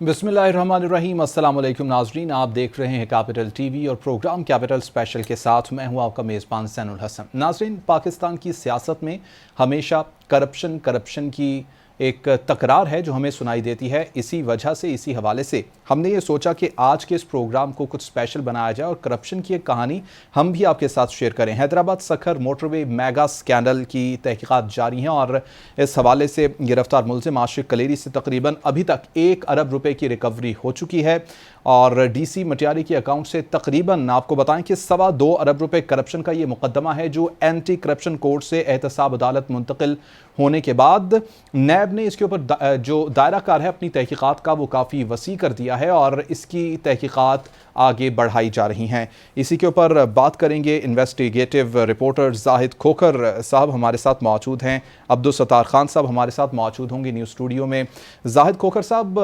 बिस्मिल्लाहिर्रहमानिर्रहीम। अस्सलाम वालेकुम नाजरीन, आप देख रहे हैं कैपिटल टीवी और प्रोग्राम कैपिटल स्पेशल के साथ मैं हूं आपका मेज़बान सैनुल हसन। नाजरीन, पाकिस्तान की सियासत में हमेशा करप्शन की एक तकरार है जो हमें सुनाई देती है। इसी वजह से, इसी हवाले से हमने ये सोचा कि आज के इस प्रोग्राम को कुछ स्पेशल बनाया जाए और करप्शन की एक कहानी हम भी आपके साथ शेयर करें। Hyderabad Sukkur motorway mega scandal की तहकीकात जारी हैं और इस हवाले से गिरफ्तार मुलजिम आशिक कलेरी से तकरीबन अभी तक 1 अरब रुपए की रिकवरी हो चुकी है और डीसी मटियारी के अकाउंट से तकरीबन आपको बताएं कि 2.25 अरब रुपए करप्शन का ये मुकदमा है जो एंटी करप्शन कोर्ट से एहतसाब अदालत मुंतकिल होने के बाद नैब ने इसके ऊपर जो दायरा कार है अपनी तहकीकात का वो काफ़ी वसी कर दिया है और इसकी तहकीकात आगे बढ़ाई जा रही हैं। इसी के ऊपर बात करेंगे। इन्वेस्टिगेटिव रिपोर्टर जाहिद खोखर साहब हमारे साथ मौजूद हैं, अब्दुल सत्तार खान साहब हमारे साथ मौजूद होंगे न्यूज़ स्टूडियो में। जाहिद खोखर साहब,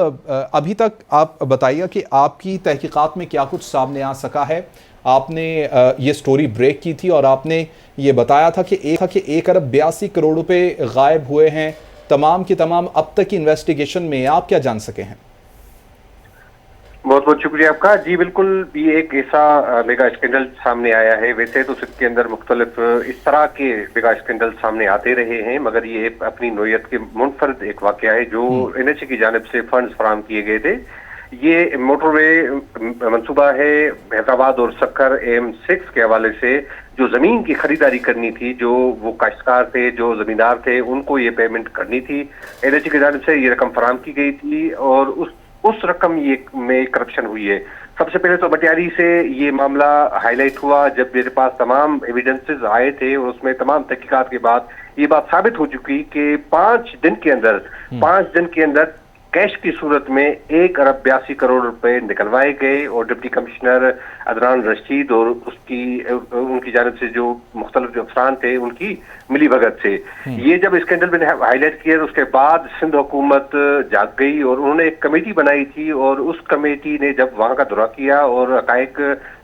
अभी तक आप बताइए कि आपकी तहकीकात में क्या कुछ सामने आ सका है। आपने ये स्टोरी ब्रेक की थी और आपने ये बताया था कि 1 अरब 82 करोड़ रुपए गायब हुए हैं। तमाम की तमाम अब तक की इन्वेस्टिगेशन में आप क्या जान सके हैं? बहुत बहुत शुक्रिया आपका। जी बिल्कुल, ये एक ऐसा मेगा स्कैंडल सामने आया है। वैसे तो सिक्के अंदर मुख्तलिफ इस तरह के मेगा स्कैंडल सामने आते रहे हैं, मगर ये अपनी नोयत के मुनफरद एक वाकया है जो NHA की जानिब से फंड्स फराहम किए गए थे। ये मोटरवे मंसूबा है हैदराबाद और सक्कर AM6 के हवाले से। जो जमीन की खरीदारी करनी थी, जो वो काश्तकार थे, जो जमींदार थे, उनको ये पेमेंट करनी थी। NHA की जानिब से ये रकम फराहम की गई थी और उस रकम ये में करप्शन हुई है। सबसे पहले तो मटियारी से ये मामला हाईलाइट हुआ जब मेरे पास तमाम एविडेंसेस आए थे और उसमें तमाम तहकीकात के बाद ये बात साबित हो चुकी कि 5 दिन के अंदर कैश की सूरत में 1 अरब 82 करोड़ रुपए निकलवाए गए और डिप्टी कमिश्नर अदनान रशीद और उनकी जानिब से जो मुख्तलिफ अफसरान थे उनकी मिली भगत से ये जब स्कैंडल में हाईलाइट किया, उसके बाद सिंध हुकूमत जाग गई और उन्होंने एक कमेटी बनाई थी और उस कमेटी ने जब वहां का दौरा किया और हकायक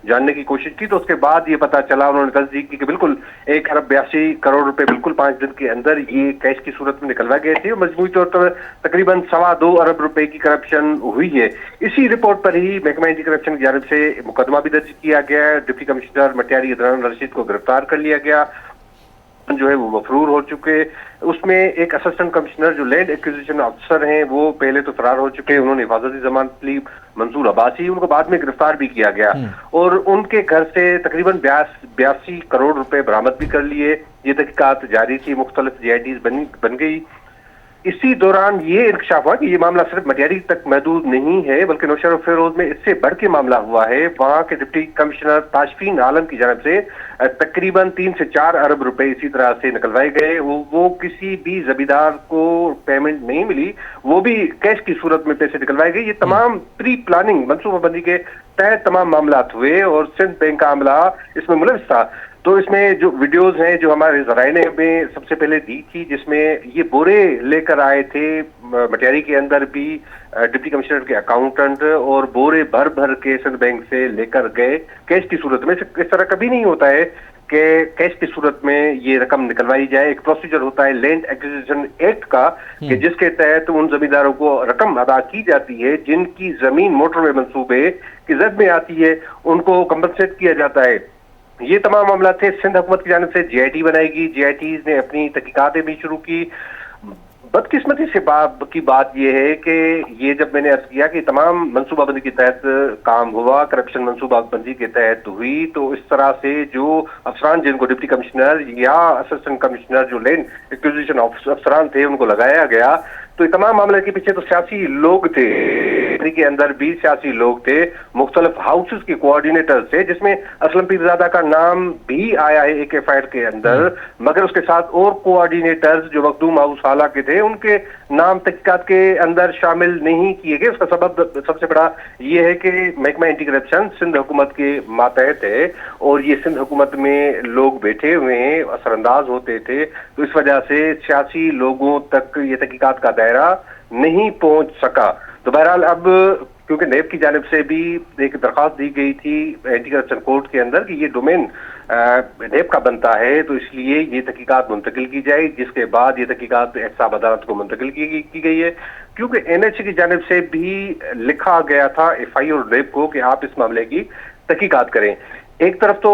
जानने की कोशिश की तो उसके बाद ये पता चला, उन्होंने तस्दीक की कि बिल्कुल 1 अरब 82 करोड़ रुपए बिल्कुल 5 दिन के अंदर ये कैश की सूरत में निकलवा गए थे और मजमूई तौर पर तकरीबन 2.25 अरब रुपए की करप्शन हुई है। इसी रिपोर्ट पर ही महकमा एंटी करप्शन की जानिब से मुकदमा भी दर्ज किया गया। डिप्टी कमिश्नर मटियारी अदनान रशीद को गिरफ्तार कर लिया गया, जो है वो मफरूर हो चुके। उसमें एक असिस्टेंट कमिश्नर जो लैंड एक्विजिशन अफसर हैं वो पहले तो फरार हो चुके हैं, उन्होंने हिफाजती जमानत ली, मंसूर अब्बासी, उनको बाद में गिरफ्तार भी किया गया और उनके घर से तकरीबन 82 करोड़ रुपए बरामद भी कर लिए। ये तहकीकात जारी थी, मुख्तलिफ JITs बन गई। इसी दौरान ये इंकशाफ हुआ कि ये मामला सिर्फ मटियारी तक महदूद नहीं है बल्कि नौशहर और फिरोज में इससे बढ़ के मामला हुआ है। वहां के डिप्टी कमिश्नर ताशफीन आलम की जानिब से तकरीबन 3 से 4 अरब रुपए इसी तरह से निकलवाए गए। वो किसी भी जमींदार को पेमेंट नहीं मिली, वो भी कैश की सूरत में पैसे निकलवाए गए। ये तमाम प्री प्लानिंग मनसूबाबंदी के तहत तमाम मामला हुए और सिंध बैंक का आमला इसमें मुलविस था। तो इसमें जो वीडियोस हैं जो हमारे ज़राए ने हमें सबसे पहले दी थी, जिसमें ये बोरे लेकर आए थे मटियारी के अंदर भी डिप्टी कमिश्नर के अकाउंटेंट और बोरे भर भर के सिंध बैंक से लेकर गए कैश की सूरत में। इस तरह कभी नहीं होता है कि कैश की सूरत में ये रकम निकलवाई जाए। एक प्रोसीजर होता है लैंड एक्विजिशन एक्ट का कि जिसके तहत उन जमींदारों को रकम अदा की जाती है जिनकी जमीन मोटरवे मंसूबे की जद में आती है, उनको कंपनसेट किया जाता है। ये तमाम मामला थे। सिंध हुकूमत की जानिब से JIT बनाएगी, JITs ने अपनी तहकीकातें भी शुरू की। बदकिस्मती से की बात यह है कि ये जब मैंने अर्ज किया कि तमाम मनसूबाबंदी के तहत काम हुआ, करप्शन मनसूबाबंदी के तहत हुई, तो इस तरह से जो अफसरान जिनको डिप्टी कमिश्नर या असिस्टेंट कमिश्नर जो लैंड एक्विजिशन अफसरान थे उनको लगाया गया, तो ये तमाम मामले के पीछे तो सियासी लोग थे, के अंदर भी सियासी लोग थे, मुख्तलिफ हाउसेस के कोऑर्डिनेटर थे, जिसमें असलम पीरजादा का नाम भी आया है एक FIR के अंदर, मगर उसके साथ और कोऑर्डिनेटर्स जो मखदूम हाउस हाला के थे उनके नाम तहकीकात के अंदर शामिल नहीं किए गए। उसका सबब सबसे बड़ा ये है कि महकमा एंटी करप्शन सिंध हुकूमत के मातहत है और ये सिंध हुकूमत में लोग बैठे हुए हैं, असरअंदाज होते थे, तो इस वजह से सियासी लोगों तक ये तहकीकात का दायरा नहीं पहुंच सका। तो बहरहाल अब क्योंकि नैब की जानिब से भी एक दरख्वास्त दी गई थी एंटी करप्शन कोर्ट के अंदर कि ये डोमेन नेब का बनता है, तो इसलिए ये तहकीकात मुंतकिल की जाए, जिसके बाद ये तहकीकात एहतसाब अदालत को मुंतकिल की गई है, क्योंकि NHA की जानिब से भी लिखा गया था FI और नेब को कि आप इस मामले की तहकीकात करें। एक तरफ तो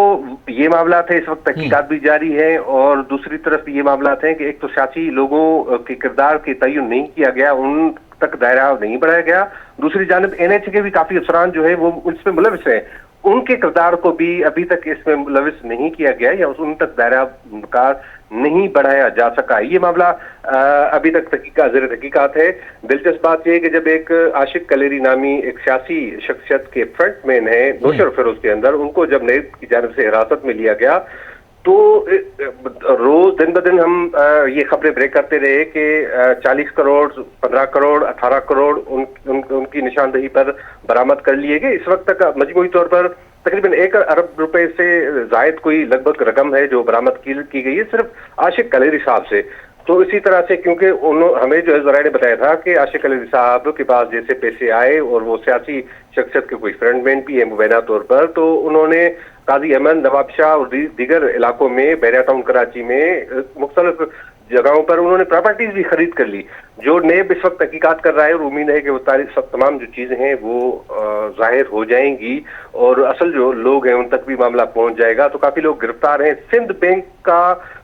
ये मामला है, इस वक्त तहकीकात भी जारी है, और दूसरी तरफ ये मामला है कि एक तो सियासी लोगों के किरदार के तयन नहीं किया गया, उन तक दायरा नहीं बढ़ाया गया, दूसरी जानिब NHA के भी काफी अफसरान जो है वो इसमें मुलविस हैं, उनके किरदार को भी अभी तक इसमें मुलविस नहीं किया गया या उन तक दायरा कार नहीं बढ़ाया जा सका। ये मामला अभी तक ज़ेर तहकीकात है। दिलचस्प बात यह है कि जब एक आशिक कलेरी नामी एक सियासी शख्सियत के फ्रंटमैन है नौशर फिरोज के अंदर, उनको जब नेब की जानिब से हिरासत में लिया गया, तो रोज दिन ब दिन हम ये खबरें ब्रेक करते रहे कि 40 करोड़, 15 करोड़, 18 करोड़ उनकी निशानदही पर बरामद कर लिए गए। इस वक्त तक मजमूई तौर पर तकरीबन 1 अरब रुपए से जायद कोई लगभग रकम है जो बरामद की गई है सिर्फ आशिक कलेरी साहब से। तो इसी तरह से क्योंकि हमें जो है ज़राए ने बताया था कि आशिक कलेरी साहब के पास जैसे पैसे आए और वो सियासी शख्सियत के कोई फ्रंटमैन भी है मुबैना तौर पर, तो उन्होंने काजी अहमद, नवाब शाह और दीगर इलाकों में, बैरिया टाउन कराची में मुख्तलिफ जगहों पर उन्होंने प्रॉपर्टीज भी खरीद कर ली, जो नेब इस वक्त तहकीकात कर रहा है, और उम्मीद है कि वो सब तमाम जो चीजें हैं वो जाहिर हो जाएंगी और असल जो लोग हैं उन तक भी मामला पहुंच जाएगा। तो काफी लोग गिरफ्तार हैं। सिंध बैंक का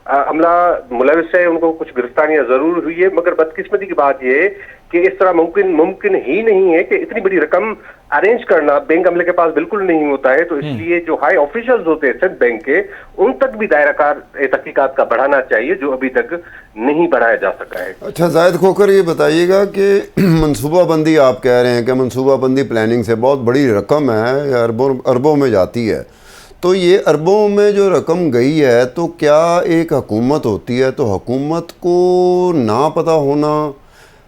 अमला मुलविस है, उनको कुछ गिरफ्तारियां जरूर हुई है, मगर बदकिस्मती की बात यह है कि इस तरह मुमकिन ही नहीं है कि इतनी बड़ी रकम अरेंज करना बैंक अमले के पास बिल्कुल नहीं होता है। तो इसलिए जो हाई ऑफिशियल्स होते हैं सिंध बैंक के, उन तक भी दायराकार तहकीकात का बढ़ाना चाहिए, जो अभी तक नहीं बढ़ाया जा सका है। अच्छा जाहिद खोखर, ये बताइएगा कि मनसूबाबंदी आप कह रहे हैं कि मनसूबाबंदी प्लानिंग से बहुत बड़ी रकम है, अरबों में जाती है, तो ये अरबों में जो रकम गई है, तो क्या एक हुकूमत होती है तो हुकूमत को ना पता होना,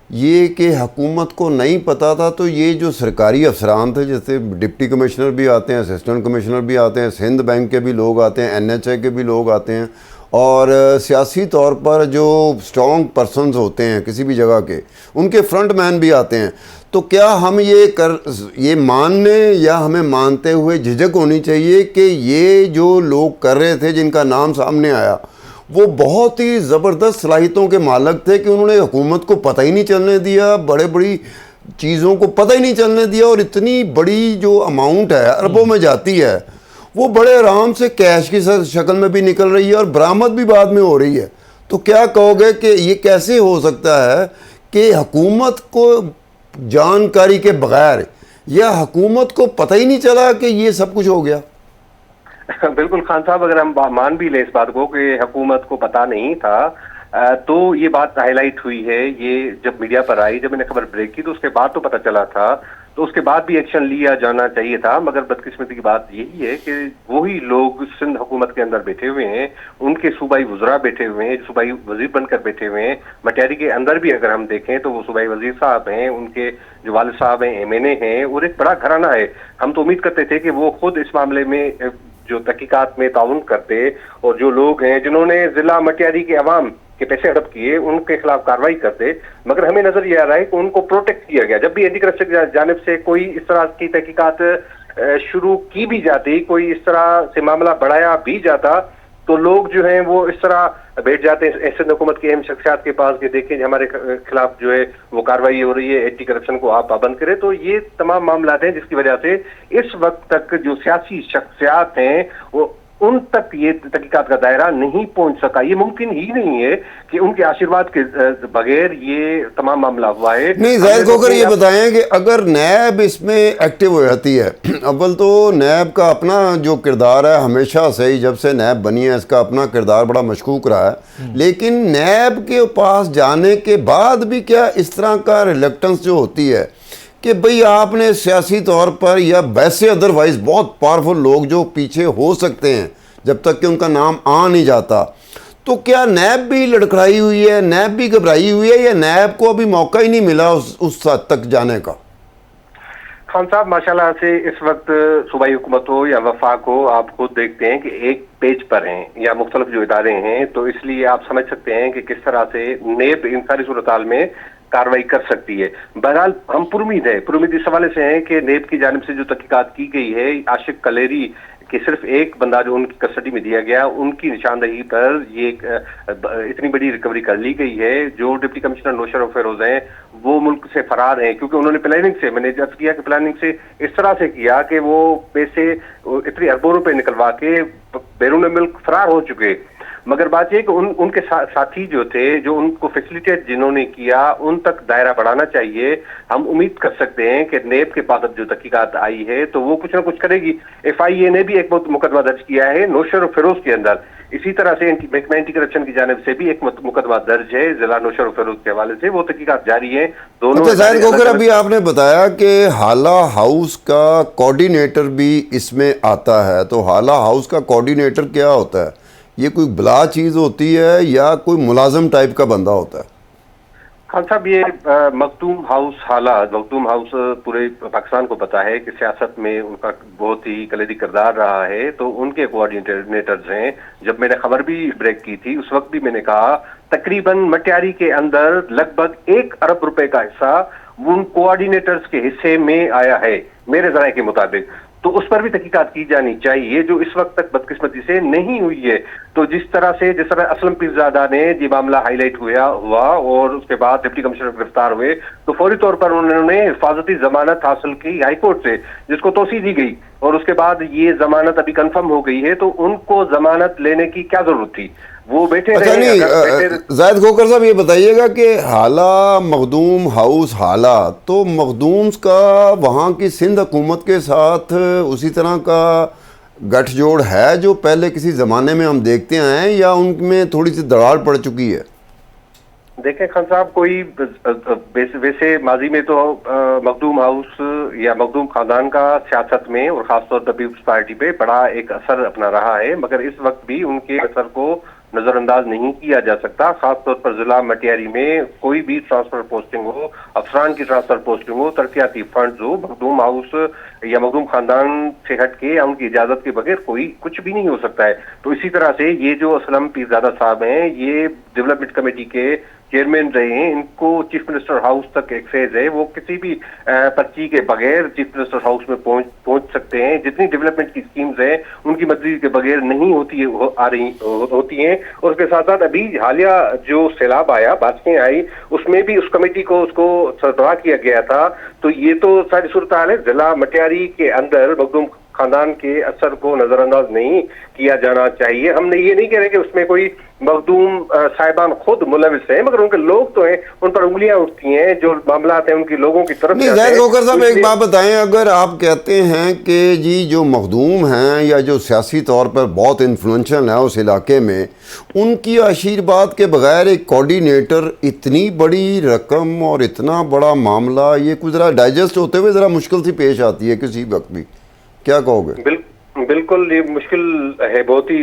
ये कि हुकूमत को नहीं पता था, तो ये जो सरकारी अफसरान थे, जैसे डिप्टी कमिश्नर भी आते हैं, असिस्टेंट कमिश्नर भी आते हैं, सिंध बैंक के भी लोग आते हैं, NHA के भी लोग आते हैं, और सियासी तौर पर जो स्ट्रॉन्ग पर्सन्स होते हैं किसी भी जगह के, उनके फ्रंट मैन भी आते हैं, तो क्या हम ये मानने या हमें मानते हुए झिझक होनी चाहिए कि ये जो लोग कर रहे थे, जिनका नाम सामने आया, वो बहुत ही ज़बरदस्त सलाहियतों के मालिक थे कि उन्होंने हुकूमत को पता ही नहीं चलने दिया, बड़ी चीज़ों को पता ही नहीं चलने दिया, और इतनी बड़ी जो अमाउंट है अरबों में जाती है, वो बड़े आराम से कैश की शक्ल में भी निकल रही है और बरामद भी बाद में हो रही है। तो क्या कहोगे कि ये कैसे हो सकता है कि हुकूमत को जानकारी के बगैर या हुकूमत को पता ही नहीं चला कि ये सब कुछ हो गया? बिल्कुल खान साहब, अगर हम मान भी लें इस बात को कि हुकूमत को पता नहीं था, तो ये बात हाईलाइट हुई है। ये जब मीडिया पर आई, जब मैंने खबर ब्रेक की, तो उसके बाद तो पता चला था, तो उसके बाद भी एक्शन लिया जाना चाहिए था। मगर बदकिस्मती की बात यही है कि वही लोग सिंध हुकूमत के अंदर बैठे हुए हैं, उनके सूबाई वज़रा बैठे हुए हैं, सूबाई वजीर बनकर बैठे हुए हैं। मटियारी के अंदर भी अगर हम देखें तो वो सूबाई वजीर साहब हैं, उनके जो वालिद साहब हैं MNA हैं, और एक बड़ा घराना है। हम तो उम्मीद करते थे कि वो खुद इस मामले में जो तहकीकात में ताउन करते, और जो लोग हैं जिन्होंने जिला मटियारी के अवाम के पैसे हड़प किए, उनके खिलाफ कार्रवाई करते, मगर हमें नजर ये आ रहा है कि उनको प्रोटेक्ट किया गया। जब भी एंटी करप्शन की जानिब से कोई इस तरह की तहकीकात शुरू की भी जाती, कोई इस तरह से मामला बढ़ाया भी जाता, तो लोग जो हैं वो इस तरह बैठ जाते हैं ऐसे हुकूमत के अहम शख्सियात के पास कि देखें हमारे खिलाफ जो है वो कार्रवाई हो रही है, एंटी करप्शन को आप पाबंद करें। तो ये तमाम मामला हैं जिसकी वजह से इस वक्त तक जो सियासी शख्सियात हैं वो उन तक ये तहकीकात का दायरा नहीं पहुंच सका। ये मुमकिन ही नहीं है कि उनके आशीर्वाद के बगैर ये तमाम मामला हुआ है। नहीं, जाहिद खोखर ये बताएं कि अगर नैब इसमें एक्टिव हो जाती है, अव्वल तो नैब का अपना जो किरदार है हमेशा से ही, जब से नैब बनी है, इसका अपना किरदार बड़ा मशकूक रहा है, लेकिन नैब के पास जाने के बाद भी क्या इस तरह का रिलेक्टेंस जो होती है कि भाई आपने सियासी तौर पर या वैसे अदरवाइज बहुत पावरफुल लोग जो पीछे हो सकते हैं जब तक कि उनका नाम आ नहीं जाता, तो क्या नैब भी लड़खड़ाई हुई है, नैब भी घबराई हुई है, या नैब को अभी मौका ही नहीं मिला उस हद तक जाने का? खान साहब, माशाल्लाह से इस वक्त सूबाई हुकूमत हो या वफाक हो, आप खुद देखते हैं कि एक पेज पर हैं या मुख्तलिफ जो इदारे हैं, तो इसलिए आप समझ सकते हैं कि किस तरह से नेब इन सारी सूरत में कार्रवाई कर सकती है। बहरहाल हम पुरुमीद इस हवाले से हैं कि नेब की जानिब से जो तहकीकात की गई है आशिक कलेरी کہ صرف ایک بندہ جو ان کی کسٹڈی میں دیا گیا ان کی نشاندہی پر یہ اتنی بڑی ریکوری کر لی گئی ہے. جو ڈپٹی کمشنر نوشر فیروز ہیں وہ ملک سے فرار ہیں کیونکہ انہوں نے پلاننگ سے, میں نے عرض کیا کہ پلاننگ سے اس طرح سے کیا کہ وہ پیسے اتنے اربوں روپے نکلوا کے بیرون ملک فرار ہو چکے. مگر بات یہ کہ ان کے ساتھی جو تھے, جو ان کو فیسیلیٹیٹ جنہوں نے کیا, ان تک دائرہ بڑھانا چاہیے. ہم امید کر سکتے ہیں کہ نیب کے پاس جو تحقیقات آئی ہے تو وہ کچھ نہ کچھ کرے گی. FIA نے بھی ایک مقدمہ درج کیا ہے نوشر فیروز کے اندر. اسی طرح سے محکمہ اینٹی کرپشن کی جانب سے بھی ایک مقدمہ درج ہے ضلع نوشر فیروز کے حوالے سے. وہ تحقیقات جاری ہیں. دونوں زاہد کھوکھر, ابھی آپ نے بتایا کہ حالہ ہاؤس کا کوآرڈینیٹر بھی اس میں آتا ہے, تو حالہ ہاؤس کا کوآرڈینیٹر کیا ہوتا ہے؟ یہ کوئی بلا چیز ہوتی ہے یا کوئی ملازم ٹائپ کا بندہ ہوتا ہے؟ خان صاحب, یہ مخدوم ہاؤس حالات, مخدوم ہاؤس پورے پاکستان کو پتا ہے کہ سیاست میں ان کا بہت ہی کلیدی کردار رہا ہے. تو ان کے کوآرڈینیٹرز ہیں. جب میں نے خبر بھی بریک کی تھی اس وقت بھی میں نے کہا تقریباً مٹیاری کے اندر لگ بھگ 1 ارب روپے کا حصہ ان کوآرڈینیٹرز کے حصے میں آیا ہے میرے ذرائع کے مطابق. تو اس پر بھی تحقیقات کی جانی چاہیے جو اس وقت تک بدقسمتی سے نہیں ہوئی ہے. تو جس طرح اسلم پیرزادہ نے یہ معاملہ ہائی لائٹ ہوا اور اس کے بعد ڈپٹی کمشنر گرفتار ہوئے تو فوری طور پر انہوں نے حفاظتی ضمانت حاصل کی ہائی کورٹ سے, جس کو توسیع دی گئی, اور اس کے بعد یہ ضمانت ابھی کنفرم ہو گئی ہے. تو ان کو ضمانت لینے کی کیا ضرورت تھی؟ وہ بیٹھے رہے. زاہد کھوکھر صاحب, یہ بتائیے گا کہ حالہ مخدوم ہاؤس حالہ, تو مخدومز کا وہاں کی سندھ حکومت کے ساتھ اسی طرح کا گٹھ جوڑ ہے جو پہلے کسی زمانے میں ہم دیکھتے ہیں, یا ان میں تھوڑی سی دراڑ پڑ چکی ہے؟ دیکھیں خان صاحب, کوئی ویسے ماضی میں تو مخدوم ہاؤس یا مخدوم خاندان کا سیاست میں اور خاص طور پر پیپلز پارٹی پہ بڑا ایک اثر اپنا رہا ہے, مگر اس وقت بھی ان کے اثر کو نظر انداز نہیں کیا جا سکتا. خاص طور پر ضلع مٹیاری میں کوئی بھی ٹرانسفر پوسٹنگ ہو, افسران کی ٹرانسفر پوسٹنگ ہو, ترقیاتی فنڈز ہو, مخدوم ہاؤس یا مخدوم خاندان سے ہٹ کے ان کی اجازت کے بغیر کوئی کچھ بھی نہیں ہو سکتا ہے. تو اسی طرح سے یہ جو اسلم پیرزادہ صاحب ہیں یہ ڈیولپمنٹ کمیٹی کے چیئرمین رہے ہیں, ان کو چیف منسٹر ہاؤس تک ایکسیس ہے. وہ کسی بھی پرچی کے بغیر چیف منسٹر ہاؤس میں پہنچ سکتے ہیں. جتنی ڈیولپمنٹ کی سکیمز ہیں ان کی منظوری کے بغیر نہیں ہوتی ہیں. اور اس کے ساتھ ساتھ ابھی حالیہ جو سیلاب آیا, بارشیں آئی, اس میں بھی اس کمیٹی کو اس کو سربراہ کیا گیا تھا. تو یہ تو ساری صورتحال ہے. ضلع مٹیاری کے اندر مخدوم خاندان کے اثر کو نظر انداز نہیں کیا جانا چاہیے. ہم نے یہ نہیں کہہ رہے کہ اس میں کوئی مخدوم صاحبان خود ملوث ہیں, مگر ان کے لوگ تو ہیں, ان پر انگلیاں اٹھتی ہیں. جو معاملات ہیں ان کی لوگوں کی طرف. زاہد کھوکھر صاحب, ایک بات بتائیں, اگر آپ کہتے ہیں کہ جی جو مخدوم ہیں یا جو سیاسی طور پر بہت انفلوئنشل ہیں اس علاقے میں, ان کی آشیرواد کے بغیر ایک کوآرڈینیٹر, اتنی بڑی رقم اور اتنا بڑا معاملہ, یہ کچھ ذرا ڈائجسٹ ہوتے ہوئے ذرا مشکل سی پیش آتی ہے کسی وقت بھی, کیا کہو گے؟ بالکل یہ مشکل ہے, بہت ہی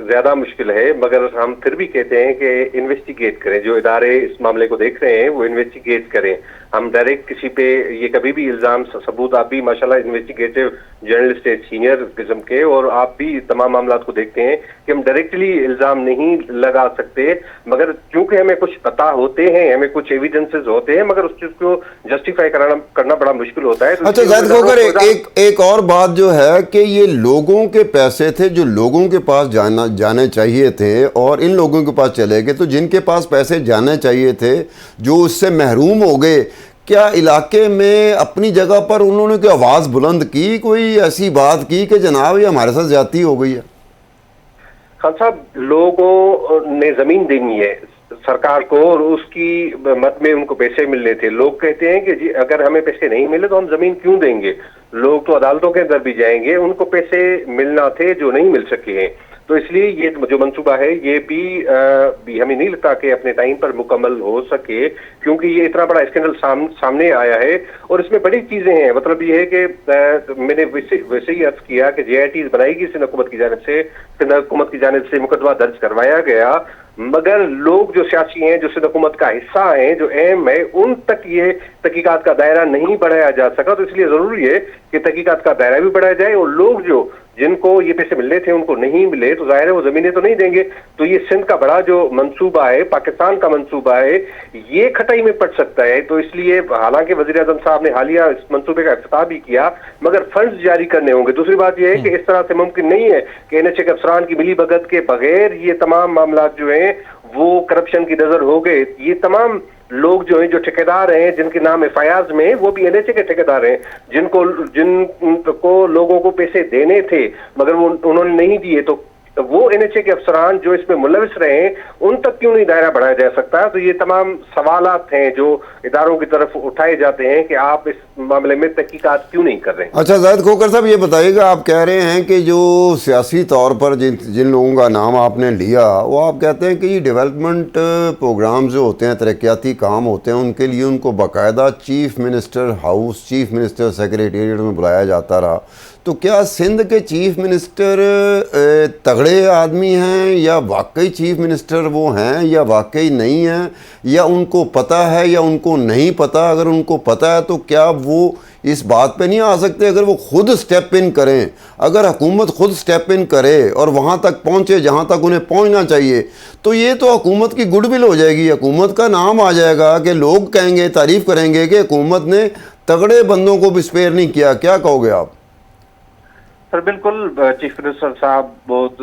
زیادہ مشکل ہے, مگر ہم پھر بھی کہتے ہیں کہ انویسٹیگیٹ کریں. جو ادارے اس معاملے کو دیکھ رہے ہیں وہ انویسٹیگیٹ کریں. ہم ڈائریکٹ کسی پہ یہ کبھی بھی الزام ثبوت, آپ بھی ماشاءاللہ انویسٹیگیٹو جرنلسٹ ہیں, سینئر قسم کے, اور آپ بھی تمام معاملات کو دیکھتے ہیں کہ ہم ڈائریکٹلی الزام نہیں لگا سکتے, مگر چونکہ ہمیں کچھ پتہ ہوتے ہیں, ہمیں کچھ ایویڈنسز ہوتے ہیں, مگر اس چیز کو جسٹیفائی کرنا بڑا مشکل ہوتا ہے. اچھا زاہد کھوکھر, ایک اور بات جو ہے کہ یہ لوگوں کے پیسے تھے جو لوگوں کے پاس جانے چاہیے تھے, اور ان لوگوں کے پاس چلے گئے. تو جن کے پاس پیسے جانے چاہیے تھے جو اس سے محروم ہو گئے, کیا علاقے میں اپنی جگہ پر انہوں نے کوئی آواز بلند کی, کوئی ایسی بات کی کہ جناب یہ ہمارے ساتھ زیادتی ہو گئی ہے؟ خان صاحب, لوگوں نے زمین دینی ہے سرکار کو, اور اس کی مد میں ان کو پیسے ملنے تھے. لوگ کہتے ہیں کہ جی اگر ہمیں پیسے نہیں ملے تو ہم زمین کیوں دیں گے. لوگ تو عدالتوں کے اندر بھی جائیں گے, ان کو پیسے ملنا تھے جو نہیں مل سکے ہیں. تو اس لیے یہ جو منصوبہ ہے یہ بھی ہمیں نہیں لگتا کہ اپنے ٹائم پر مکمل ہو سکے, کیونکہ یہ اتنا بڑا اسکینڈل سامنے آیا ہے, اور اس میں بڑی چیزیں ہیں. مطلب یہ ہے کہ میں نے ویسے ہی عرض کیا کہ JITs بنائی گئی سندھ حکومت کی جانب سے, سندھ حکومت کی جانب سے مقدمہ درج کروایا گیا, मगर लोग जो सियासी हैं, जो सिंध हुकूमत का हिस्सा हैं, जो अहम है, उन तक ये तहकीकात का दायरा नहीं बढ़ाया जा सका। तो इसलिए जरूरी है कि तहकीकात का दायरा भी बढ़ाया जाए, और लोग जो जिनको ये पैसे मिलने थे उनको नहीं मिले, तो जाहिर है वो जमीनें तो नहीं देंगे। तो ये सिंध का बड़ा जो मंसूबा है, पाकिस्तान का मंसूबा है, ये खटाई में पड़ सकता है। तो इसलिए हालांकि वजीर आजम साहब ने हालिया इस मंसूबे का इफ्तिताह भी किया, मगर फंड्स जारी करने होंगे। दूसरी बात यह है कि इस तरह से मुमकिन नहीं है कि NHA के अफसरान की मिली भगत के बगैर ये तमाम मामला जो हैं वो करप्शन की नजर हो गए। ये तमाम लोग जो हैं, जो ठेकेदार हैं, जिनके नाम FIRs में, वो भी NHA के ठेकेदार हैं, जिनको लोगों को पैसे देने थे मगर वो उन्होंने नहीं दिए। तो वो NHA के अफसरान जो इसमें मुलविस रहे हैं, उन तक क्यों नहीं दायरा बढ़ाया जा सकता? तो ये तमाम सवालात हैं जो इदारों की तरफ उठाए जाते हैं कि आप इस मामले में तहकीकात क्यों नहीं कर रहे हैं। अच्छा जाहिद खोखर साहब, ये बताइएगा, आप कह रहे हैं कि जो सियासी तौर पर जिन लोगों का नाम आपने लिया, वो आप कहते हैं कि ये डेवलपमेंट प्रोग्राम जो होते हैं, तरक्याती काम होते हैं, उनके लिए उनको बाकायदा chief minister house, chief minister secretariat में बुलाया जाता रहा। तो क्या सिंध के चीफ मिनिस्टर तगड़े आदमी हैं, या वाकई चीफ मिनिस्टर वो हैं, या वाकई नहीं हैं, या उनको पता है या उनको नहीं पता? अगर उनको पता है तो क्या वो इस बात पे नहीं आ सकते? अगर वो खुद स्टेप इन करें, अगर हुकूमत खुद स्टेप इन करे और वहाँ तक पहुँचे जहाँ तक उन्हें पहुँचना चाहिए, तो ये तो हुकूमत की गुडविल हो जाएगी, हुकूमत का नाम आ जाएगा कि लोग कहेंगे, तारीफ़ करेंगे कि हुकूमत ने तगड़े बंदों को भी स्पेयर नहीं किया। क्या कहोगे आप? सर बिल्कुल, चीफ मिनिस्टर साहब बहुत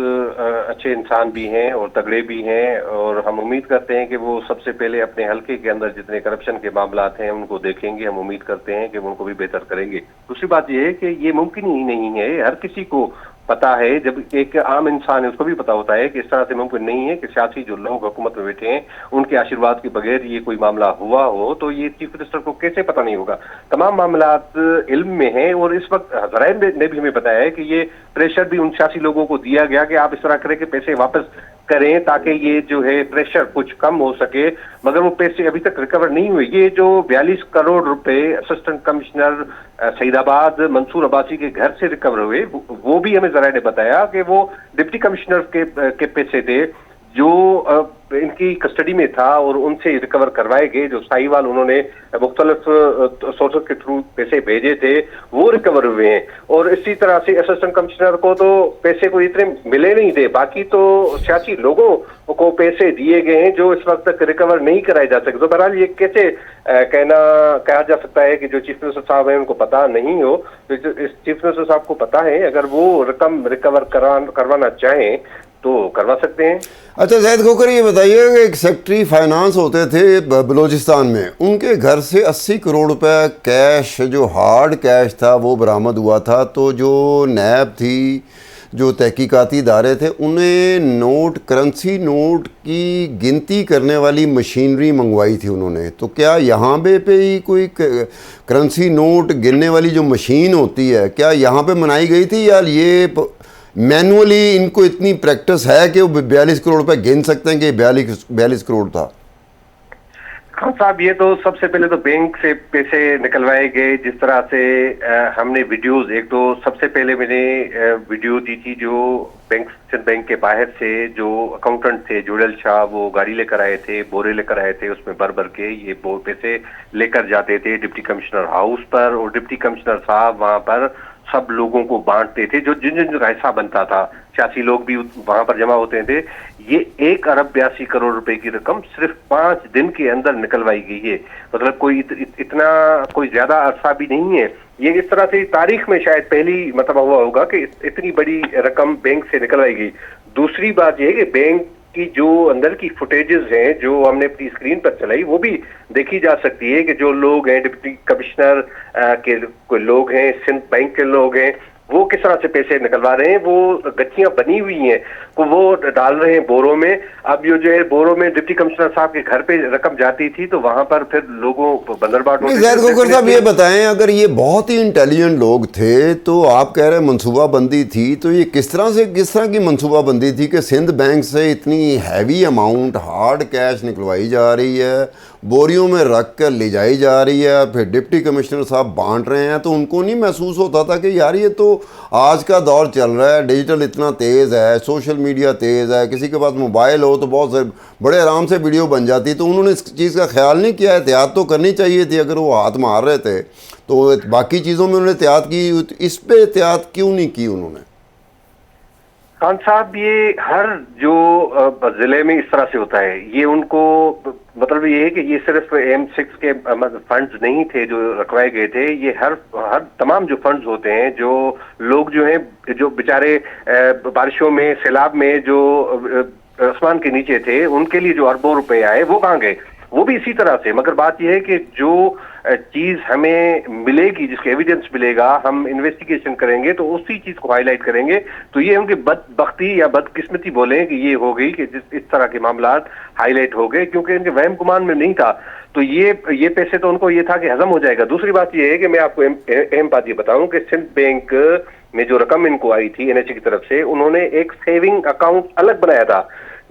अच्छे इंसान भी हैं और तगड़े भी हैं, और हम उम्मीद करते हैं कि वो सबसे पहले अपने हलके के अंदर जितने करप्शन के मामलात हैं उनको देखेंगे। हम उम्मीद करते हैं कि वो उनको भी बेहतर करेंगे। दूसरी बात ये है कि ये मुमकिन ही नहीं है, हर किसी को पता है, जब एक आम इंसान है उसको भी पता होता है कि इस तरह से मुमकिन नहीं है कि सियासी जो लोग हुकूमत में बैठे हैं उनके आशीर्वाद के बगैर ये कोई मामला हुआ हो। तो ये चीफ मिनिस्टर को कैसे पता नहीं होगा? तमाम मामलात इल्म में हैं, और इस वक्त ज़राए ने भी हमें बताया है कि ये प्रेशर भी उन सियासी लोगों को दिया गया कि आप इस तरह करें कि पैसे वापस करें ताकि ये जो है प्रेशर कुछ कम हो सके, मगर वो पैसे अभी तक रिकवर नहीं हुए। ये जो 42 करोड़ रुपए असिस्टेंट कमिश्नर सईदाबाद मंसूर अब्बासी के घर से रिकवर हुए, वो भी हमें जरा ने बताया कि वो डिप्टी कमिश्नर के पैसे थे जो इनकी कस्टडी में था, और उनसे रिकवर करवाए गए। जो साहिवाल उन्होंने मुख्तलिफ सोर्सेस के थ्रू पैसे भेजे थे, वो रिकवर हुए हैं। और इसी तरह से असिस्टेंट कमिश्नर को तो पैसे को इतने मिले नहीं थे, बाकी तो सियासी लोगों को पैसे दिए गए हैं जो इस वक्त तक रिकवर नहीं कराए जा सके। तो बहरहाल ये कैसे कहा जा सकता है कि जो चीफ मिनिस्टर साहब हैं उनको पता नहीं हो? तो इस चीफ मिनिस्टर साहब को पता है, अगर वो रकम रिकवर करवाना चाहें तो करवा सकते हैं। अच्छा जाहिद खोखर, ये बताइए कि एक सेक्रेटरी फाइनेंस होते थे बलूचिस्तान में, उनके घर से 80 करोड़ रुपए कैश, जो हार्ड कैश था, वो बरामद हुआ था। तो जो नैब थी, जो तहकीकाती इदारे थे, उन्हें करेंसी नोट की गिनती करने वाली मशीनरी मंगवाई थी उन्होंने। तो क्या यहाँ पे ही कोई करेंसी नोट गिनने वाली जो मशीन होती है, क्या यहाँ पे बनाई गई थी, या ये मैनुअली इनको इतनी प्रैक्टिस है कि वो 42 करोड़ रुपए गिन सकते हैं कि 42 करोड़ था? खान साहब, ये तो सबसे पहले तो बैंक से पैसे निकलवाए गए। जिस तरह से हमने वीडियोस, एक तो सबसे पहले मैंने वीडियो दी थी जो बैंक के बाहर से जो अकाउंटेंट थे जुड़ल शाह, वो गाड़ी लेकर आए थे, बोरे लेकर आए थे, उसमें भर के ये पैसे लेकर जाते थे डिप्टी कमिश्नर हाउस पर, और डिप्टी कमिश्नर साहब वहां पर सब लोगों को बांटते थे, जो जिन का हिस्सा बनता था। सियासी लोग भी वहां पर जमा होते थे। ये 1 अरब 82 करोड़ रुपए की रकम सिर्फ 5 दिन के अंदर निकलवाई गई है। मतलब कोई इतना कोई ज्यादा अरसा भी नहीं है। ये इस तरह से तारीख में शायद पहली मतलब हुआ होगा कि इतनी बड़ी रकम बैंक से निकलवाई गई। दूसरी बात यह है कि बैंक की जो अंदर की फुटेजेस हैं जो हमने अपनी स्क्रीन पर चलाई, वो भी देखी जा सकती है कि जो लोग हैं, डिप्टी कमिश्नर के कोई लोग हैं, सिंध बैंक के लोग हैं, वो किस तरह से पैसे निकलवा रहे हैं। वो गच्चियां बनी हुई हैं, तो वो डाल रहे हैं बोरों में। अब ये जो है बोरों में डिप्टी कमिश्नर साहब के घर पे रकम जाती थी, तो वहां पर फिर लोगों बंदरबाट होते थे। जाहिद खोखर साहब, ये बताएं, अगर ये बहुत ही इंटेलिजेंट लोग थे, तो आप कह रहे हैं मनसूबाबंदी थी, तो ये किस तरह की मनसूबाबंदी थी कि सिंध बैंक से इतनी हैवी अमाउंट हार्ड कैश निकलवाई जा रही है, बोरियों में रख कर ले जाई जा रही है, फिर डिप्टी कमिश्नर साहब बांट रहे हैं? तो उनको नहीं महसूस होता था कि यार ये तो آج کا دور چل رہا ہے، ڈیجیٹل اتنا تیز ہے، سوشل میڈیا تیز ہے، کسی کے پاس موبائل ہو تو بہت سے بڑے آرام سے ویڈیو بن جاتی، تو انہوں نے اس چیز کا خیال نہیں کیا. احتیاط تو کرنی چاہیے تھی. اگر وہ ہاتھ مار رہے تھے تو باقی چیزوں میں انہوں نے احتیاط کی، اس پہ احتیاط کیوں نہیں کی انہوں نے؟ خان صاحب، یہ ہر جو ضلع میں اس طرح سے ہوتا ہے، یہ ان کو مطلب یہ ہے کہ یہ صرف M6 کے فنڈز نہیں تھے جو رکھوائے گئے تھے، یہ ہر تمام جو فنڈز ہوتے ہیں، جو لوگ جو ہیں جو بیچارے بارشوں میں سیلاب میں جو آسمان کے نیچے تھے، ان کے لیے جو اربوں روپے آئے وہ کہاں گئے؟ وہ بھی اسی طرح سے. مگر بات یہ ہے کہ جو چیز ہمیں ملے گی، جس کے ایویڈنس ملے گا، ہم انویسٹیگیشن کریں گے تو اسی چیز کو ہائی لائٹ کریں گے. تو یہ ان کی بدبختی یا بدقسمتی بولیں کہ یہ ہو گئی کہ اس طرح کے معاملات ہائی لائٹ ہو گئے، کیونکہ ان کے وہم گمان میں نہیں تھا. تو یہ پیسے تو ان کو یہ تھا کہ ہضم ہو جائے گا. دوسری بات یہ ہے کہ میں آپ کو اہم بات یہ بتاؤں کہ سندھ بینک میں جو رقم ان کو آئی تھی NHA کی طرف سے، انہوں نے ایک سیونگ اکاؤنٹ الگ بنایا تھا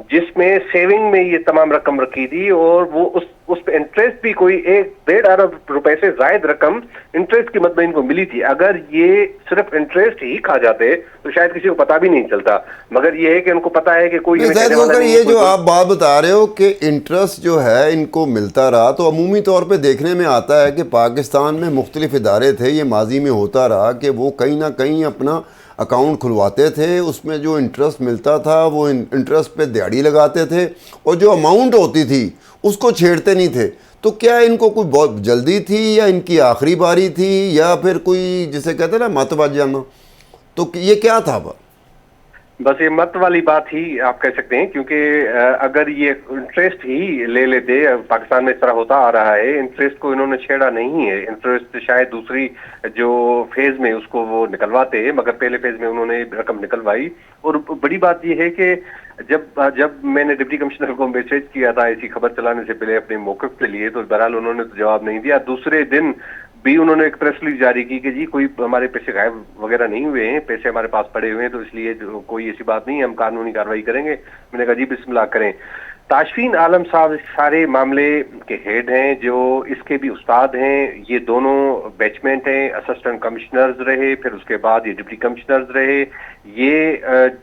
جس میں سیونگ میں یہ تمام رقم رکھی تھی، اور وہ اس پہ انٹرسٹ بھی کوئی 1.5 ارب روپے سے زائد رقم انٹرسٹ کی مد میں ان کو ملی تھی. اگر یہ صرف انٹرسٹ ہی کھا جاتے تو شاید کسی کو پتا بھی نہیں چلتا. مگر یہ ہے کہ ان کو پتا ہے کہ کوئی یہ جو آپ بات بتا رہے ہو کہ انٹرسٹ جو ہے ان کو ملتا رہا، تو عمومی طور پہ دیکھنے میں آتا ہے کہ پاکستان میں مختلف ادارے تھے، یہ ماضی میں ہوتا رہا کہ وہ کہیں نہ کہیں اپنا اکاؤنٹ کھلواتے تھے، اس میں جو انٹرسٹ ملتا تھا وہ انٹرسٹ پہ دیہڑی لگاتے تھے، اور جو اماؤنٹ ہوتی تھی اس کو چھیڑتے نہیں تھے. تو کیا ان کو کوئی بہت جلدی تھی، یا ان کی آخری باری تھی، یا پھر کوئی جسے کہتے ہیں نا مت بچ جانا؟ تو یہ کیا تھا؟ بس یہ مت والی بات ہی آپ کہہ سکتے ہیں، کیونکہ اگر یہ انٹرسٹ ہی لے لیتے، پاکستان میں اس طرح ہوتا آ رہا ہے، انٹرسٹ کو انہوں نے چھیڑا نہیں ہے. انٹرسٹ شاید دوسری جو فیز میں اس کو وہ نکلواتے ہیں، مگر پہلے فیز میں انہوں نے رقم نکلوائی. اور بڑی بات یہ ہے کہ جب میں نے ڈپٹی کمشنر کو میسج کیا تھا ایسی خبر چلانے سے پہلے اپنے موقف کے لیے، تو بہرحال انہوں نے تو جواب نہیں دیا. دوسرے دن بھی انہوں نے ایک پریس ریلیز جاری کی کہ جی کوئی ہمارے پیسے غائب وغیرہ نہیں ہوئے ہیں، پیسے ہمارے پاس پڑے ہوئے ہیں، تو اس لیے کوئی ایسی بات نہیں ہے، ہم قانونی کارروائی کریں گے. میں نے کہا جی بسم اللہ کریں. تاشفین عالم صاحب اس سارے معاملے کے ہیڈ ہیں، جو اس کے بھی استاد ہیں. یہ دونوں بیچمنٹ ہیں، اسسٹنٹ کمشنرز رہے، پھر اس کے بعد یہ ڈپٹی کمشنرز رہے. یہ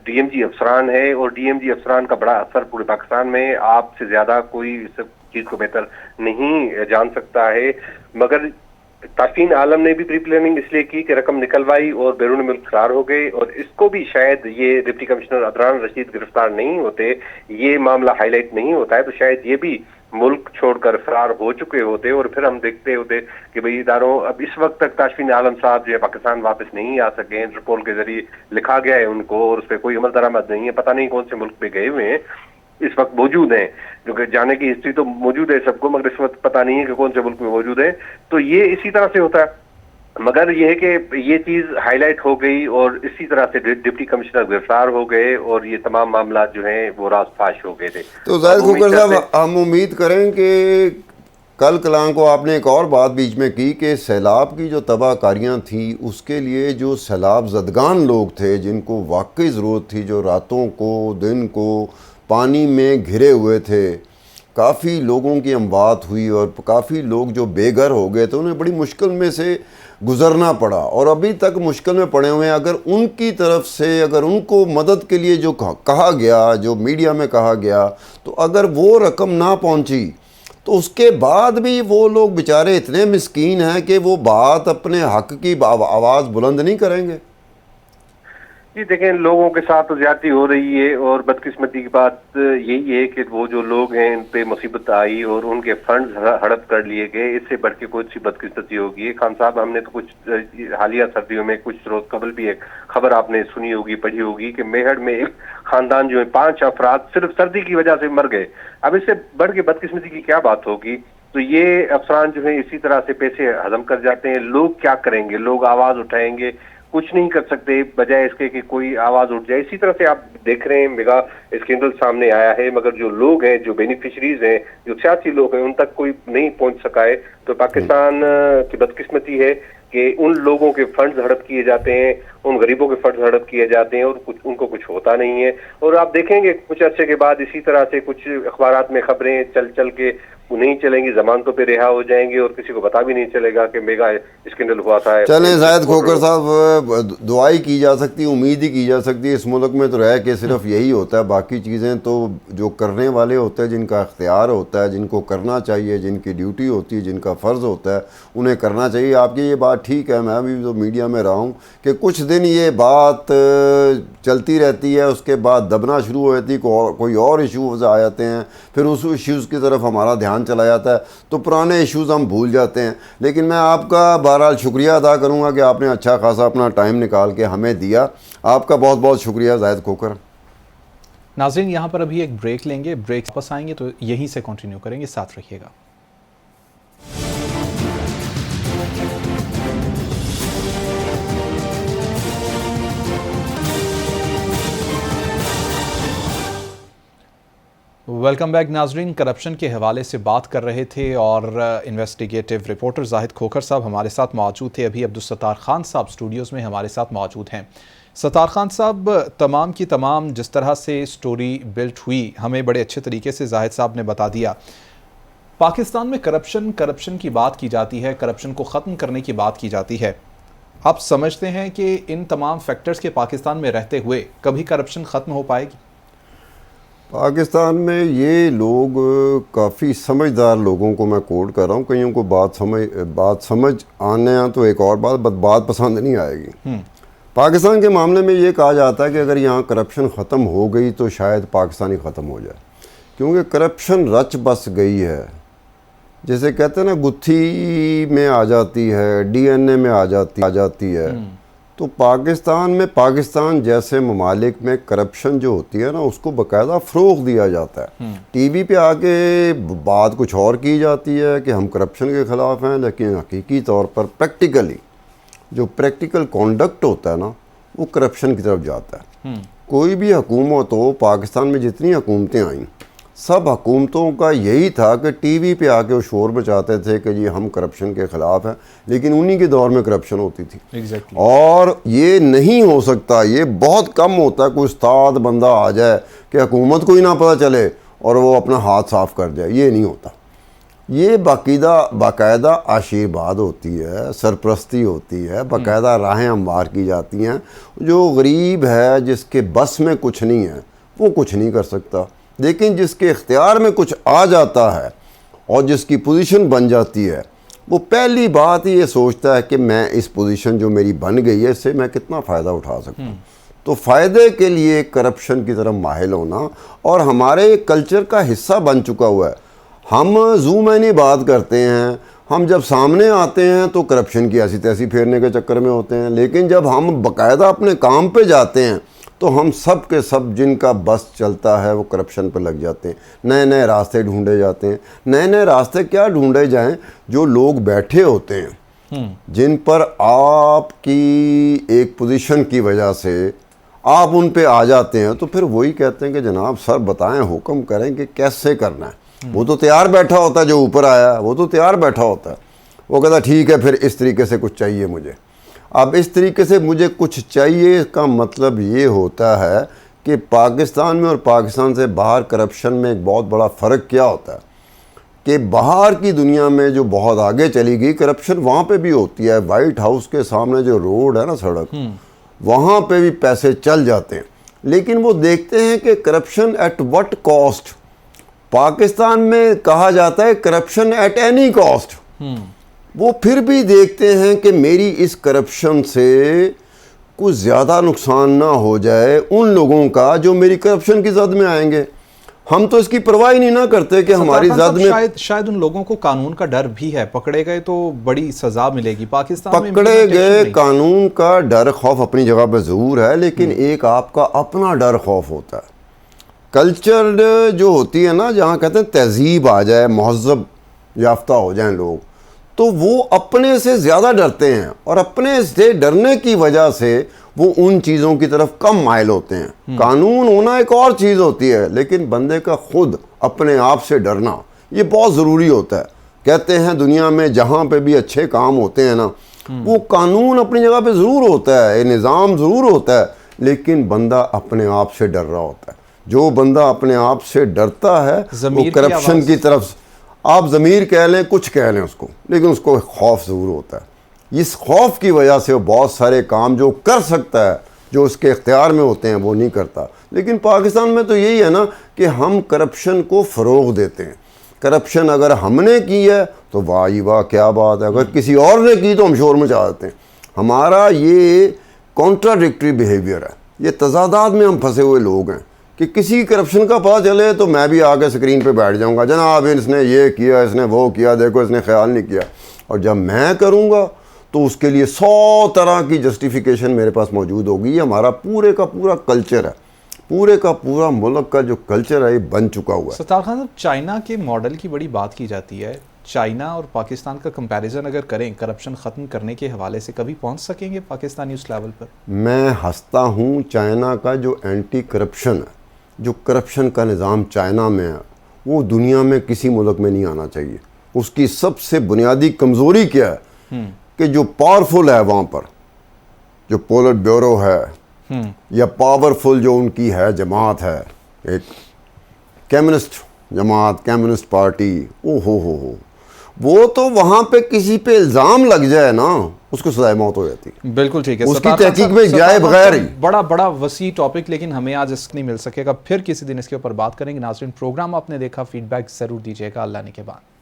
DMG افسران ہے، اور DMG افسران کا بڑا اثر پورے پاکستان میں، آپ سے زیادہ کوئی اس چیز کو بہتر نہیں جان سکتا ہے. مگر تاشفین عالم نے بھی پری پلاننگ اس لیے کی کہ رقم نکلوائی اور بیرون ملک فرار ہو گئے، اور اس کو بھی شاید یہ ڈپٹی کمشنر عدنان رشید گرفتار نہیں ہوتے، یہ معاملہ ہائی لائٹ نہیں ہوتا ہے، تو شاید یہ بھی ملک چھوڑ کر فرار ہو چکے ہوتے، اور پھر ہم دیکھتے ہوتے کہ بھئی اداروں اب اس وقت تک تاشفین عالم صاحب جو ہے پاکستان واپس نہیں آ سکے. انٹرپول کے ذریعے لکھا گیا ہے ان کو، اور اس پہ کوئی عمل درآمد نہیں ہے. پتہ نہیں کون سے ملک پہ گئے ہوئے ہیں، اس وقت موجود ہیں، کیونکہ جانے کی ہسٹری تو موجود ہے سب کو، مگر اس وقت پتہ نہیں ہے کہ کون سے ملک میں موجود ہیں. تو یہ اسی طرح سے ہوتا ہے. مگر یہ ہے کہ یہ چیز ہائی لائٹ ہو گئی، اور اسی طرح سے ڈپٹی کمشنر گرفتار ہو گئے، اور یہ تمام معاملات جو ہیں وہ راز فاش ہو گئے تھے. تو زاہد کھوکھر صاحب، ہم امید کریں کہ کل کلام کو آپ نے ایک اور بات بیچ میں کی کہ سیلاب کی جو تباہ کاریاں تھیں، اس کے لیے جو سیلاب زدگان لوگ تھے، جن کو واقعی ضرورت تھی، جو راتوں کو دن کو پانی میں گھرے ہوئے تھے، کافی لوگوں کی اموات ہوئی، اور کافی لوگ جو بے گھر ہو گئے تھے، انہیں بڑی مشکل میں سے گزرنا پڑا، اور ابھی تک مشکل میں پڑے ہوئے ہیں. اگر ان کی طرف سے، اگر ان کو مدد کے لیے جو کہا گیا، جو میڈیا میں کہا گیا، تو اگر وہ رقم نہ پہنچی تو اس کے بعد بھی وہ لوگ بیچارے اتنے مسکین ہیں کہ وہ بات اپنے حق کی آواز بلند نہیں کریں گے. جی دیکھیں، لوگوں کے ساتھ زیادتی ہو رہی ہے، اور بدقسمتی کی بات یہی ہے کہ وہ جو لوگ ہیں ان پہ مصیبت آئی اور ان کے فنڈز ہڑپ کر لیے گئے. اس سے بڑھ کے کوئی سی بدقسمتی ہوگی؟ خان صاحب، ہم نے تو کچھ حالیہ سردیوں میں کچھ روز قبل بھی ایک خبر آپ نے سنی ہوگی، پڑھی ہوگی کہ میہر میں ایک خاندان جو ہے 5 افراد صرف سردی کی وجہ سے مر گئے. اب اس سے بڑھ کے بدقسمتی کی کیا بات ہوگی؟ تو یہ افسران جو ہیں اسی طرح سے پیسے ہضم کر جاتے ہیں. لوگ کیا کریں گے؟ لوگ آواز اٹھائیں گے؟ کچھ نہیں کر سکتے بجائے اس کے کہ کوئی آواز اٹھ جائے. اسی طرح سے آپ دیکھ رہے ہیں میگا اسکینڈل سامنے آیا ہے، مگر جو لوگ ہیں، جو بینیفیشریز ہیں، جو سیاسی لوگ ہیں، ان تک کوئی نہیں پہنچ سکا ہے. تو پاکستان کی بدقسمتی ہے کہ ان لوگوں کے فنڈز ہڑپ کیے جاتے ہیں، उन गरीबों के फर्ज हड़प किए जाते हैं और उनको कुछ होता नहीं है। और आप देखेंगे कुछ अरसे के बाद इसी तरह से कुछ अखबारात में खबरें चल के नहीं चलेंगी, जमानतों पे रिहा हो जाएंगे और किसी को पता भी नहीं चलेगा कि मेगा स्कैंडल हुआ था। चलें जाहिद खोखर साहब, दुआई की जा सकती है, उम्मीद ही की जा सकती है। इस मुल्क में तो रह के सिर्फ यही होता है, बाकी चीज़ें तो जो करने वाले होते हैं, जिनका इख्तियार होता है, जिनको करना चाहिए, जिनकी ड्यूटी होती है, जिनका फ़र्ज़ होता है, उन्हें करना चाहिए। आपकी ये बात ठीक है, मैं भी तो मीडिया में रहा हूँ कि कुछ दिन ये बात चलती रहती है, उसके बाद दबना शुरू हो जाती है, कोई और इशूज़ आ जाते हैं, फिर उस इश्यूज़ की तरफ हमारा ध्यान चला जाता है, तो पुराने इश्यूज़ हम भूल जाते हैं। लेकिन मैं आपका बहरहाल शुक्रिया अदा करूँगा कि आपने अच्छा खासा अपना टाइम निकाल के हमें दिया। आपका बहुत बहुत शुक्रिया जाहिद खोखर। नाज़रीन, यहाँ पर अभी एक ब्रेक लेंगे, ब्रेक वापस आएंगे तो यहीं से कंटिन्यू करेंगे, साथ रखिएगा। वेलकम बैक नाजरीन। करप्शन के हवाले से बात कर रहे थे और इन्वेस्टिगेटिव रिपोर्टर जाहिद खोखर साहब हमारे साथ मौजूद थे। अभी अब्दुल सत्तार खान साहब स्टूडियोज़ में हमारे साथ मौजूद हैं। सत्तार खान साहब, तमाम की तमाम जिस तरह से स्टोरी बिल्ट हुई, हमें बड़े अच्छे तरीके से जाहिद साहब ने बता दिया। पाकिस्तान में करप्शन की बात की जाती है, करप्शन को ख़त्म करने की बात की जाती है। आप समझते हैं कि इन तमाम फैक्टर्स के पाकिस्तान में रहते हुए कभी करप्शन ख़त्म हो पाएगी? पाकिस्तान में ये लोग काफ़ी समझदार लोगों को मैं कोट कर रहा हूँ, कईयों को बात समझ आने तो एक और बात पसंद नहीं आएगी। पाकिस्तान के मामले में ये कहा जाता है कि अगर यहाँ करप्शन ख़त्म हो गई तो शायद पाकिस्तान ही ख़त्म हो जाए, क्योंकि करप्शन रच बस गई है। जैसे कहते हैं ना, गुत्थी में आ जाती है, DNA में आ जाती है। तो पाकिस्तान में, पाकिस्तान जैसे ममालिक में करप्शन जो होती है ना, उसको बाकायदा फ़रोग़ दिया जाता है। टीवी पे आके बात कुछ और की जाती है कि हम करप्शन के ख़िलाफ़ हैं, लेकिन हकीकी तौर पर प्रैक्टिकली जो प्रैक्टिकल कॉन्डक्ट होता है ना, वो करप्शन की तरफ जाता है। कोई भी हुकूमत हो, पाकिस्तान में जितनी हुकूमतें आईं, सब हुकूमतों का यही था कि टीवी पे आके वो शोर बचाते थे कि जी हम करप्शन के ख़िलाफ़ हैं, लेकिन उन्हीं के दौर में करप्शन होती थी। Exactly. और ये नहीं हो सकता, ये बहुत कम होता है कोई उस्ताद बंदा आ जाए कि हुकूमत को ही ना पता चले और वो अपना हाथ साफ़ कर जाए, ये नहीं होता। ये बाकायदा आशीर्वाद होती है, सरपरस्ती होती है, बाकायदा राहें हमवार की जाती हैं। जो गरीब है, जिसके बस में कुछ नहीं है, वो कुछ नहीं कर सकता, लेकिन जिसके इख्तियार में कुछ आ जाता है और जिसकी पोजीशन बन जाती है, वो पहली बात ये सोचता है कि मैं इस पोजीशन जो मेरी बन गई है, इससे मैं कितना फ़ायदा उठा सकता हूँ। तो फ़ायदे के लिए करप्शन की तरफ माहिल होना और हमारे कल्चर का हिस्सा बन चुका हुआ है। हम जूम में नहीं बात करते हैं, हम जब सामने आते हैं तो करप्शन की ऐसी तैसी फेरने के चक्कर में होते हैं, लेकिन जब हम बाकायदा अपने काम पे जाते हैं तो हम सब के सब जिनका बस चलता है वो करप्शन पर लग जाते हैं। नए नए रास्ते ढूंढे जाते हैं। नए नए रास्ते क्या ढूंढे जाएं? जो लोग बैठे होते हैं, जिन पर आपकी एक पोजीशन की वजह से आप उन पे आ जाते हैं, तो फिर वही कहते हैं कि जनाब सर बताएं, हुक्म करें कि कैसे करना है। वो तो तैयार बैठा होता है, जो ऊपर आया है वो तो तैयार बैठा होता है। वो कहता ठीक है, फिर इस तरीके से कुछ चाहिए मुझे। अब इस तरीके से मुझे कुछ चाहिए का मतलब ये होता है कि पाकिस्तान में और पाकिस्तान से बाहर करप्शन में एक बहुत बड़ा फ़र्क क्या होता है कि बाहर की दुनिया में जो बहुत आगे चली गई, करप्शन वहाँ पे भी होती है। वाइट हाउस के सामने जो रोड है ना, सड़क, वहाँ पे भी पैसे चल जाते हैं, लेकिन वो देखते हैं कि corruption at what cost. Pakistan में कहा जाता है करप्शन एट एनी कॉस्ट। वो फिर भी देखते हैं कि मेरी इस करप्शन से कुछ ज़्यादा नुकसान ना हो जाए उन लोगों का जो मेरी करप्शन की जद में आएंगे। हम तो इसकी परवाह ही नहीं करते कि हमारी जद में शायद उन लोगों को कानून का डर भी है, पकड़े गए तो बड़ी सजा मिलेगी। पाकिस्तान में पकड़े गए कानून का डर खौफ अपनी जगह पर ज़रूर है, लेकिन एक आपका अपना डर खौफ होता है। कल्चर जो होती है ना, जहाँ कहते हैं तहजीब आ जाए, महज़ब याफ्ता हो जाएं लोग, तो वो अपने से ज़्यादा डरते हैं और अपने से डरने की वजह से वो उन चीज़ों की तरफ कम माइल होते हैं। कानून होना एक और चीज़ होती है, लेकिन बंदे का खुद अपने आप से डरना ये बहुत ज़रूरी होता है। कहते हैं दुनिया में जहाँ पे भी अच्छे काम होते हैं ना, وہ قانون اپنی جگہ پہ ضرور ہوتا ہے, نظام ضرور ہوتا ہے, لیکن بندہ اپنے آپ سے ڈر رہا ہوتا ہے. جو بندہ اپنے آپ سے ڈرتا ہے وہ کرپشن کی طرف, آپ ضمیر کہہ لیں کچھ کہہ لیں اس کو, لیکن اس کو خوف ضرور ہوتا ہے. اس خوف کی وجہ سے وہ بہت سارے کام جو کر سکتا ہے, جو اس کے اختیار میں ہوتے ہیں, وہ نہیں کرتا. لیکن پاکستان میں تو یہی ہے نا کہ ہم کرپشن کو فروغ دیتے ہیں. کرپشن اگر ہم نے کی ہے تو واہ جی واہ کیا بات ہے, اگر کسی اور نے کی تو ہم شور مچا دیتے ہیں. ہمارا یہ کانٹراڈکٹری بیہیویئر ہے, یہ تضادات میں ہم پھنسے ہوئے لوگ ہیں کہ کسی کرپشن کا پتہ چلے تو میں بھی آگے سکرین پہ بیٹھ جاؤں گا, جناب اس نے یہ کیا, اس نے وہ کیا, دیکھو اس نے خیال نہیں کیا. اور جب میں کروں گا تو اس کے لیے 100 طرح کی جسٹیفیکیشن میرے پاس موجود ہوگی. یہ ہمارا پورے کا پورا کلچر ہے, پورے کا پورا ملک کا جو کلچر ہے یہ بن چکا ہوا ہے. ستار خان صاحب, چائنا کے ماڈل کی بڑی بات کی جاتی ہے. چائنا اور پاکستان کا کمپیریزن اگر کریں کرپشن ختم کرنے کے حوالے سے, کبھی پہنچ سکیں گے پاکستانی اس لیول پر؟ میں ہنستا ہوں چائنا کا جو اینٹی کرپشن ہے, جو کرپشن کا نظام چائنا میں ہے, وہ دنیا میں کسی ملک میں نہیں آنا چاہیے. اس کی سب سے بنیادی کمزوری کیا ہے کہ جو پاورفل ہے وہاں پر, جو پولٹ بیورو ہے یا پاورفل جو ان کی ہے جماعت ہے, ایک کمیونسٹ جماعت, کمیونسٹ پارٹی, او ہو وہ تو وہاں پہ کسی پہ الزام لگ جائے نا, اس کو سزائے موت ہو جاتی. بالکل ٹھیک ہے, اس کی تحقیق میں جائے بغیر ہی. بڑا وسیع ٹاپک, لیکن ہمیں آج اس نہیں مل سکے گا, پھر کسی دن اس کے اوپر بات کریں گے. ناظرین, پروگرام آپ نے دیکھا, فیڈ بیک ضرور دیجیے گا. اللہ نے کے بعد.